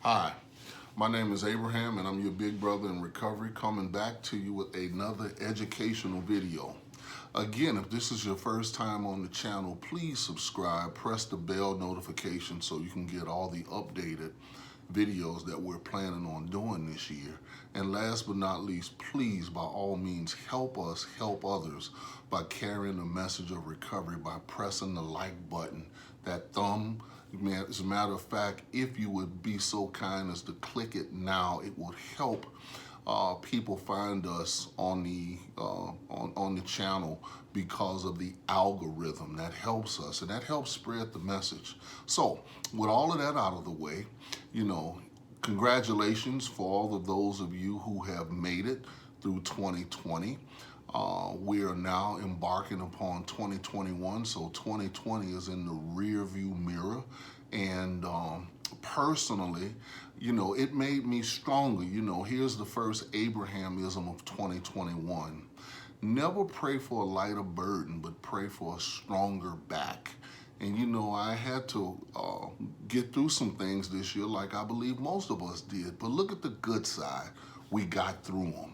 Hi, my name is Abraham and I'm your big brother in recovery, coming back to you with another educational video. Again, if this is your first time on the channel, please subscribe, press the bell notification so you can get all the updated videos that we're planning on doing this year. And last but not least, please, by all means, help us help others by carrying the message of recovery by pressing the like button, that thumb. As a matter of fact, if you would be so kind as to click it now, it would help people find us on the channel because of the algorithm. That helps us and that helps spread the message. So with all of that out of the way, congratulations for all of those of you who have made it through 2020. We are now embarking upon 2021, so 2020 is in the rear view mirror. And personally, it made me stronger. Here's the first Abrahamism of 2021. Never pray for a lighter burden, but pray for a stronger back. And I had to get through some things this year, like I believe most of us did. But look at the good side. We got through them.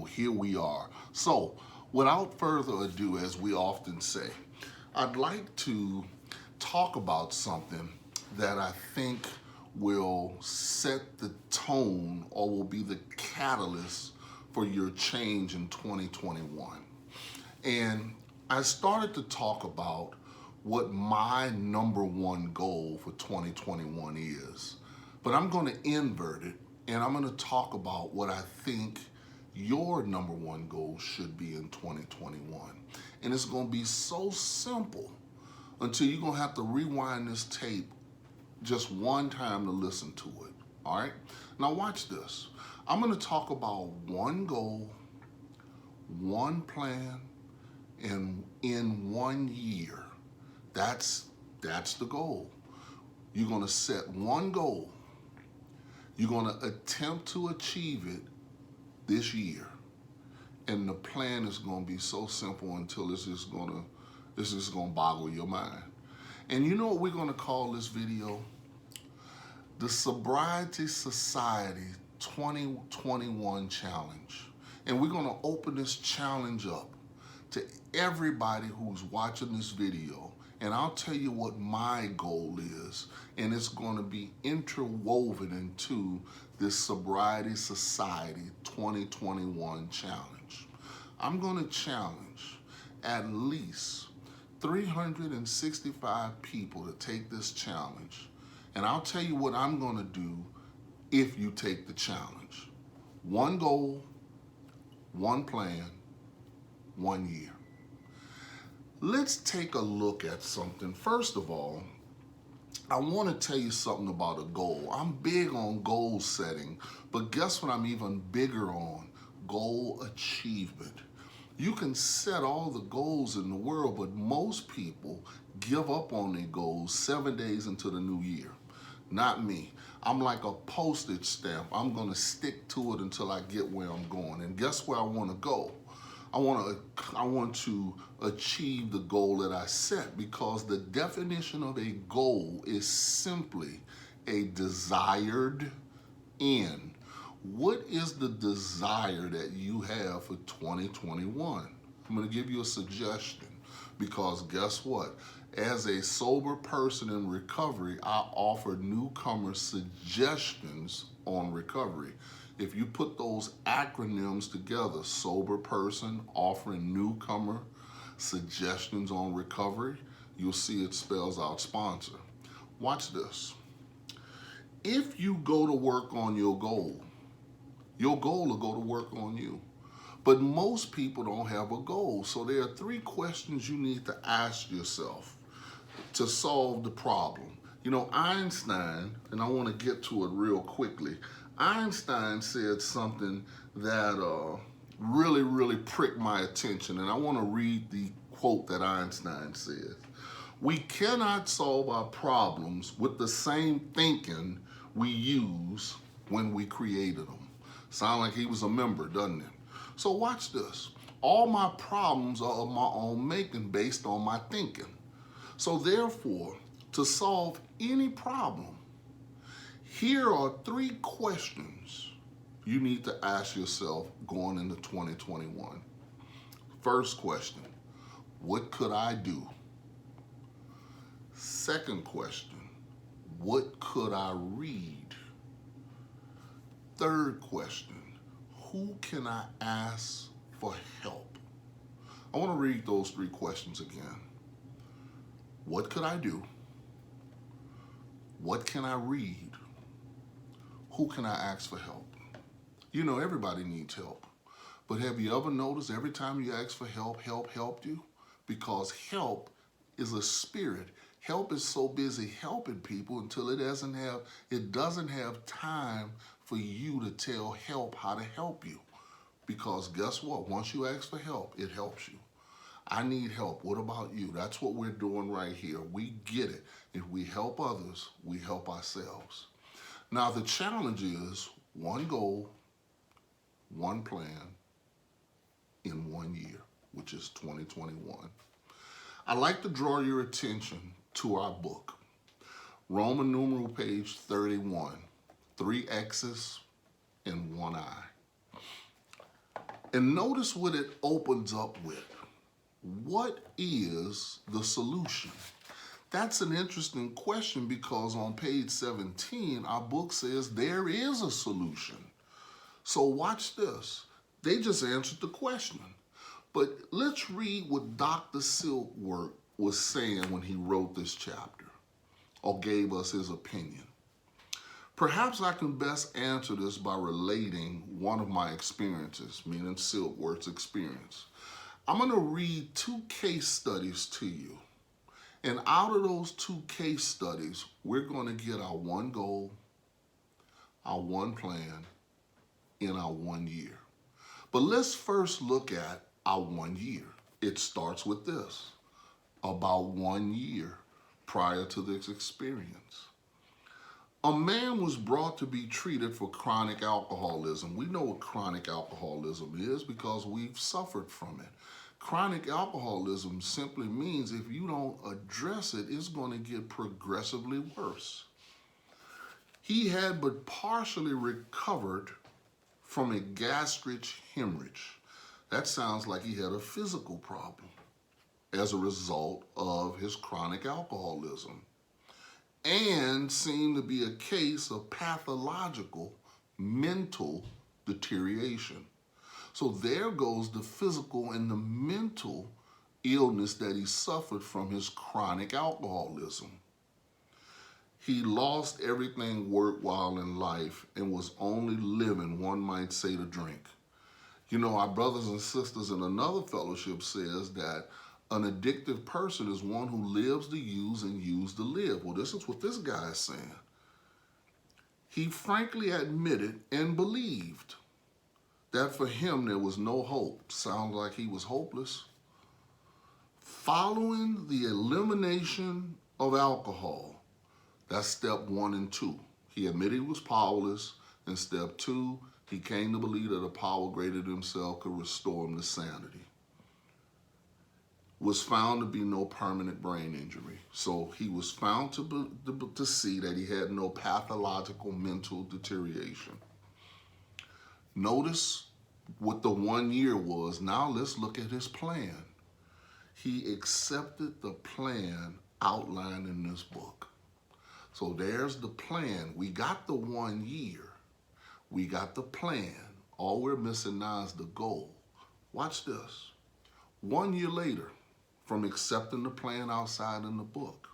Here we are. So without further ado, as we often say, I'd like to talk about something that I think will set the tone or will be the catalyst for your change in 2021. And I started to talk about what my number one goal for 2021 is. But I'm going to invert it and I'm going to talk about what I think your number one goal should be in 2021. And it's going to be so simple until you're going to have to rewind this tape just one time to listen to it. All right? Now watch this. I'm going to talk about one goal, one plan, and in 1 year. That's the goal. You're going to set one goal. You're going to attempt to achieve it this year. And the plan is going to be so simple until it's just going to boggle your mind. And you know what we're going to call this video? The Sobriety Society 2021 Challenge. And we're going to open this challenge up to everybody who's watching this video. And I'll tell you what my goal is, and it's going to be interwoven into this Sobriety Society 2021 challenge. I'm going to challenge at least 365 people to take this challenge. And I'll tell you what I'm going to do if you take the challenge. One goal, one plan, 1 year. Let's take a look at something. First of all, I want to tell you something about a goal. I'm big on goal setting, but guess what I'm even bigger on? Goal achievement. You can set all the goals in the world, but most people give up on their goals 7 days into the new year. Not me. I'm like a postage stamp. I'm going to stick to it until I get where I'm going. And guess where I want to go? I want to achieve the goal that I set, because the definition of a goal is simply a desired end. What is the desire that you have for 2021? I'm going to give you a suggestion, because guess what? As a sober person in recovery, I offer newcomers suggestions on recovery. If you put those acronyms together, sober person offering newcomer suggestions on recovery, you'll see it spells out sponsor. Watch this. If you go to work on your goal will go to work on you. But most people don't have a goal. So there are 3 questions you need to ask yourself to solve the problem. Einstein, and I want to get to it real quickly, Einstein said something that really, really pricked my attention, and I want to read the quote that Einstein said. We cannot solve our problems with the same thinking we use when we created them. Sound like he was a member, doesn't it? So watch this. All my problems are of my own making based on my thinking. So therefore, to solve any problem, Here are 3 questions you need to ask yourself going into 2021. First question, what could I do? Second question, what could I read? Third question, who can I ask for help? I want to read those 3 questions again. What could I do? What can I read? Who can I ask for help? You know, everybody needs help. But have you ever noticed every time you ask for help, help helped you? Because help is a spirit. Help is so busy helping people until it doesn't have time for you to tell help how to help you. Because guess what? Once you ask for help, it helps you. I need help. What about you? That's what we're doing right here. We get it. If we help others, we help ourselves. Now, the challenge is one goal, one plan in 1 year, which is 2021. I'd like to draw your attention to our book, Roman numeral page 31, 3 X's and 1 I. And notice what it opens up with. What is the solution? That's an interesting question because on page 17, our book says there is a solution. So watch this. They just answered the question. But let's read what Dr. Silkworth was saying when he wrote this chapter or gave us his opinion. Perhaps I can best answer this by relating one of my experiences, meaning Silkworth's experience. I'm going to read 2 case studies to you. And out of those 2 case studies, we're going to get our 1 goal, our 1 plan, in our 1 year. But let's first look at our 1 year. It starts with this. About 1 year prior to this experience, a man was brought to be treated for chronic alcoholism. We know what chronic alcoholism is because we've suffered from it. Chronic alcoholism simply means if you don't address it, it's going to get progressively worse. He had but partially recovered from a gastric hemorrhage. That sounds like he had a physical problem as a result of his chronic alcoholism, and seemed to be a case of pathological mental deterioration. So there goes the physical and the mental illness that he suffered from his chronic alcoholism. He lost everything worthwhile in life and was only living, one might say, to drink. You know, our brothers and sisters in another fellowship says that an addictive person is one who lives to use and use to live. Well, this is what this guy is saying. He frankly admitted and believed that for him there was no hope. Sounds like he was hopeless. Following the elimination of alcohol, that's step 1 and 2. He admitted he was powerless. And step 2, he came to believe that a power greater than himself could restore him to sanity. Was found to be no permanent brain injury. So he was found to see that he had no pathological mental deterioration. Notice what the 1 year was. Now let's look at his plan. He accepted the plan outlined in this book. So there's the plan. We got the 1 year. We got the plan. All we're missing now is the goal. Watch this. 1 year later, from accepting the plan outside in the book,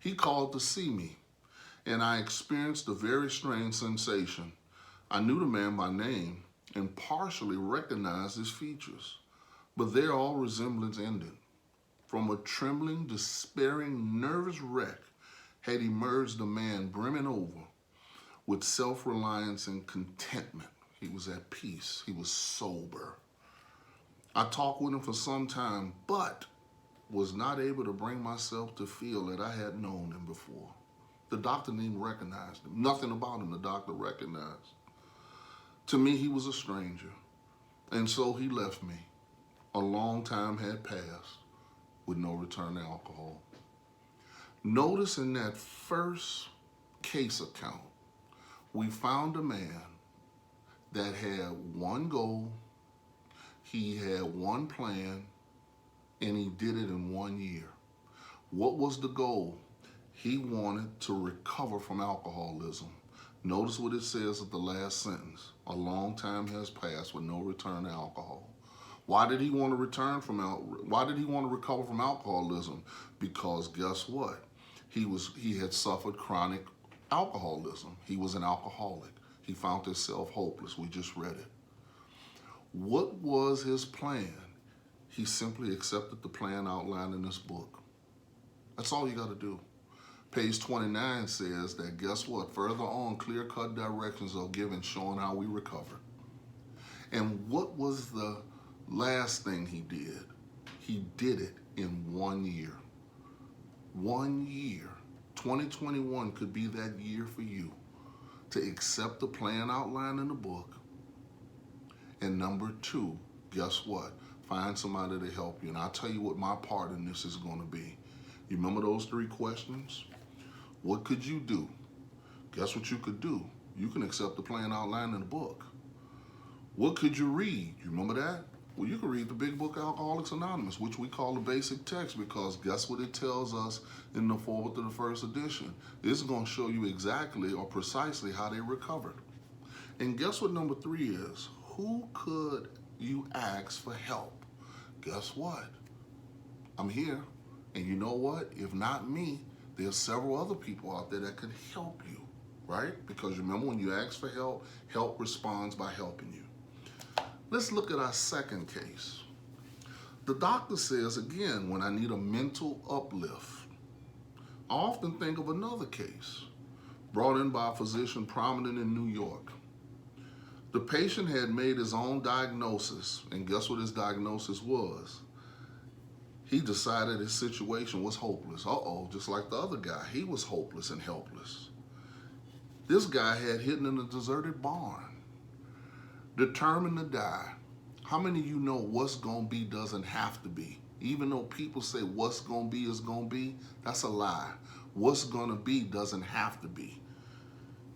he called to see me, and I experienced a very strange sensation. I knew the man by name and partially recognized his features, but there all resemblance ended. From a trembling, despairing, nervous wreck had emerged a man brimming over with self-reliance and contentment. He was at peace. He was sober. I talked with him for some time, but was not able to bring myself to feel that I had known him before. The doctor didn't even recognize him. Nothing about him the doctor recognized. To me, he was a stranger. And so he left me. A long time had passed with no return to alcohol. Notice in that first case account, we found a man that had one goal, he had one plan, and he did it in 1 year. What was the goal? He wanted to recover from alcoholism. Notice what it says at the last sentence. A long time has passed with no return to alcohol. Why did he want to why did he want to recover from alcoholism? Because guess what? He had suffered chronic alcoholism. He was an alcoholic. He found himself hopeless. We just read it. What was his plan? He simply accepted the plan outlined in this book. That's all you got to do. Page 29 says that, guess what? Further on, clear-cut directions are given showing how we recover. And what was the last thing he did? He did it in 1 year. 1 year. 2021 could be that year for you to accept the plan outlined in the book. And number two, guess what? Find somebody to help you. And I'll tell you what my part in this is going to be. You remember those 3 questions? What could you do? Guess what you could do? You can accept the plan outlined in the book. What could you read? You remember that? Well, you can read the big book, Alcoholics Anonymous, which we call the basic text, because guess what it tells us in the foreword to the first edition? It's going to show you exactly or precisely how they recovered. And guess what number 3 is? Who could you ask for help? Guess what? I'm here. And you know what? If not me, there's several other people out there that can help you, right? Because remember, when you ask for help, help responds by helping you. Let's look at our second case. The doctor says, again, when I need a mental uplift, I often think of another case brought in by a physician prominent in New York. The patient had made his own diagnosis, and guess what his diagnosis was? He decided his situation was hopeless. Just like the other guy, he was hopeless and helpless. This guy had hidden in a deserted barn, determined to die. How many of you know what's gonna be doesn't have to be? Even though people say what's gonna be is gonna be, that's a lie. What's gonna be doesn't have to be.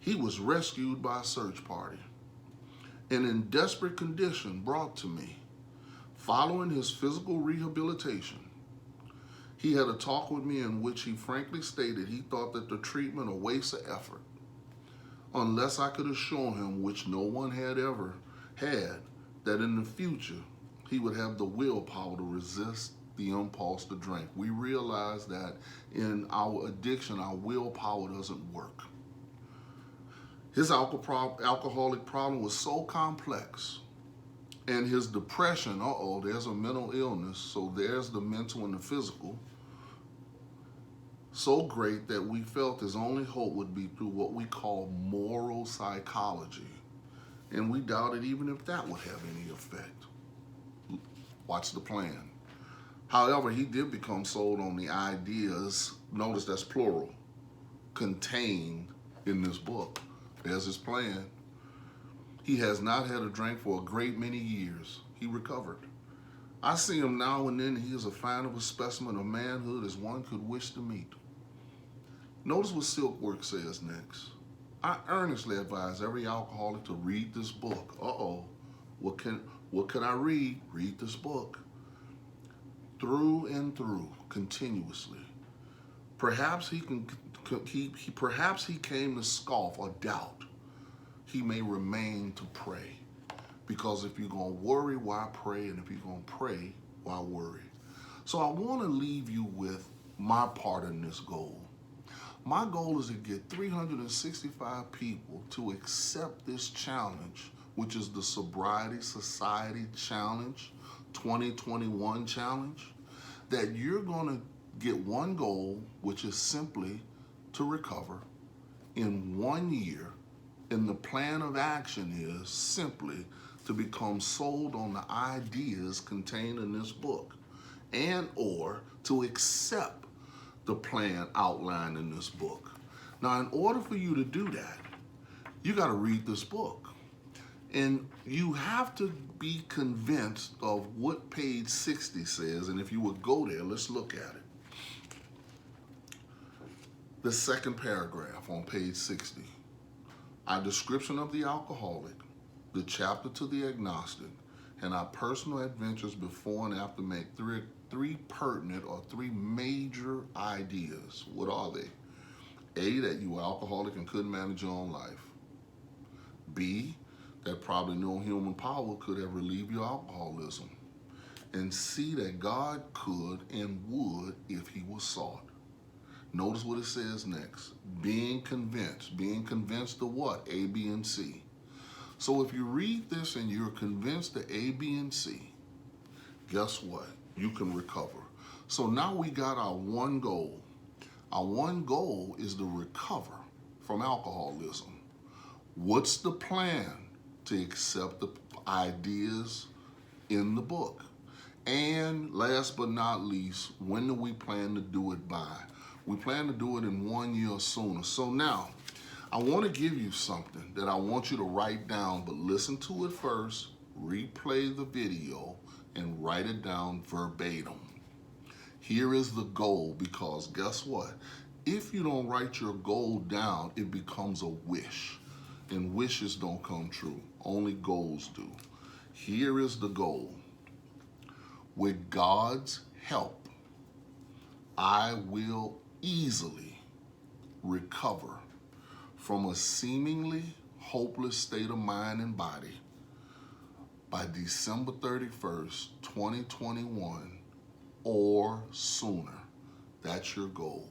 He was rescued by a search party and in desperate condition brought to me. Following his physical rehabilitation, he had a talk with me in which he frankly stated he thought that the treatment a waste of effort unless I could assure him, which no one had ever had, that in the future he would have the willpower to resist the impulse to drink. We realize that in our addiction, our willpower doesn't work. His alcoholic problem was so complex, and his depression, there's a mental illness, so there's the mental and the physical, so great that we felt his only hope would be through what we call moral psychology. And we doubted even if that would have any effect. Watch the plan. However, he did become sold on the ideas, notice that's plural, contained in this book. There's his plan. He has not had a drink for a great many years. He recovered. I see him now and then. He is as fine of a specimen of manhood as one could wish to meet. Notice what Silkwork says next. I earnestly advise every alcoholic to read this book. What can I read? Read this book. Through and through, continuously. Perhaps he came to scoff or doubt. He may remain to pray. Because if you're going to worry, why pray? And if you're going to pray, why worry? So I want to leave you with my part in this goal. My goal is to get 365 people to accept this challenge, which is the Sobriety Society Challenge, 2021 challenge, that you're going to get one goal, which is simply to recover in 1 year. And the plan of action is simply to become sold on the ideas contained in this book and or to accept the plan outlined in this book. Now, in order for you to do that, you got to read this book. And you have to be convinced of what page 60 says. And if you would go there, let's look at it. The second paragraph on page 60. our description of the alcoholic, the chapter to the agnostic, and our personal adventures before and after make three pertinent or three major ideas. What are they? A, that you were alcoholic and couldn't manage your own life. B, that probably no human power could have relieved your alcoholism. And C, that God could and would if he was sought. Notice what it says next. Being convinced. Being convinced of what? A, B, and C. So if you read this and you're convinced of A, B, and C, guess what? You can recover. So now we got our one goal. Our one goal is to recover from alcoholism. What's the plan? To accept the ideas in the book. And last but not least, when do we plan to do it by? We plan to do it in 1 year or sooner. So now, I want to give you something that I want you to write down, but listen to it first, replay the video, and write it down verbatim. Here is the goal, because guess what? If you don't write your goal down, it becomes a wish. And wishes don't come true. Only goals do. Here is the goal. With God's help, I will easily recover from a seemingly hopeless state of mind and body by December 31st, 2021 or sooner. That's your goal.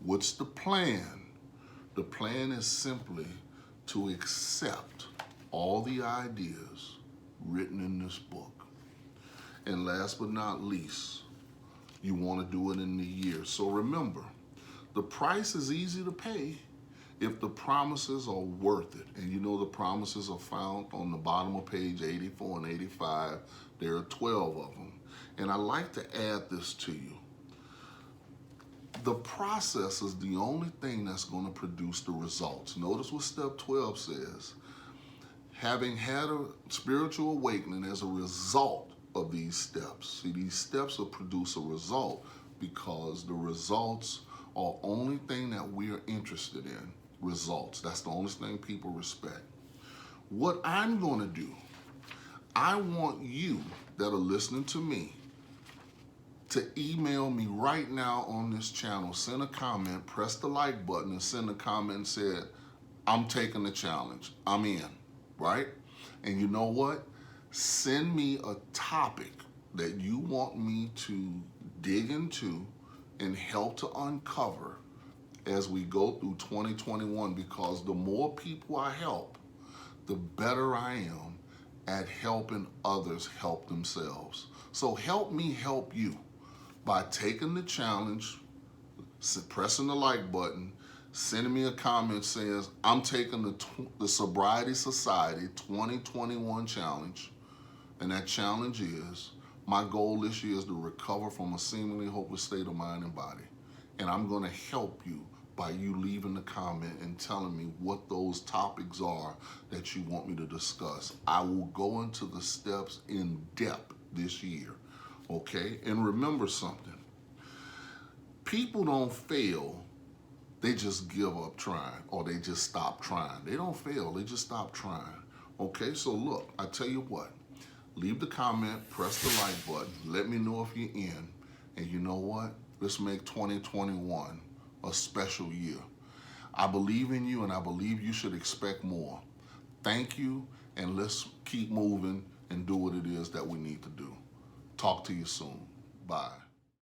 What's the plan? The plan is simply to accept all the ideas written in this book. And last but not least, you want to do it in the year. So remember, the price is easy to pay if the promises are worth it. And you know the promises are found on the bottom of page 84 and 85. There are 12 of them. And I like to add this to you. The process is the only thing that's going to produce the results. Notice what step 12 says. Having had a spiritual awakening as a result of these steps. See, these steps will produce a result because the results are the only thing that we are interested in. Results. That's the only thing people respect. What I'm going to do, I want you that are listening to me to email me right now on this channel. Send a comment, press the like button, and send a comment and say, I'm taking the challenge. I'm in, right? And you know what? Send me a topic that you want me to dig into and help to uncover as we go through 2021, because the more people I help, the better I am at helping others help themselves. So help me help you by taking the challenge, pressing the like button, sending me a comment saying, I'm taking the Sobriety Society 2021 challenge. And that challenge is, my goal this year is to recover from a seemingly hopeless state of mind and body. And I'm going to help you by you leaving the comment and telling me what those topics are that you want me to discuss. I will go into the steps in depth this year, okay? And remember something. People don't fail, they just give up trying, or they just stop trying. They don't fail, they just stop trying, okay? So look, I tell you what. Leave the comment, press the like button, let me know if you're in. And you know what? Let's make 2021 a special year. I believe in you, and I believe you should expect more. Thank you, and let's keep moving and do what it is that we need to do. Talk to you soon. Bye.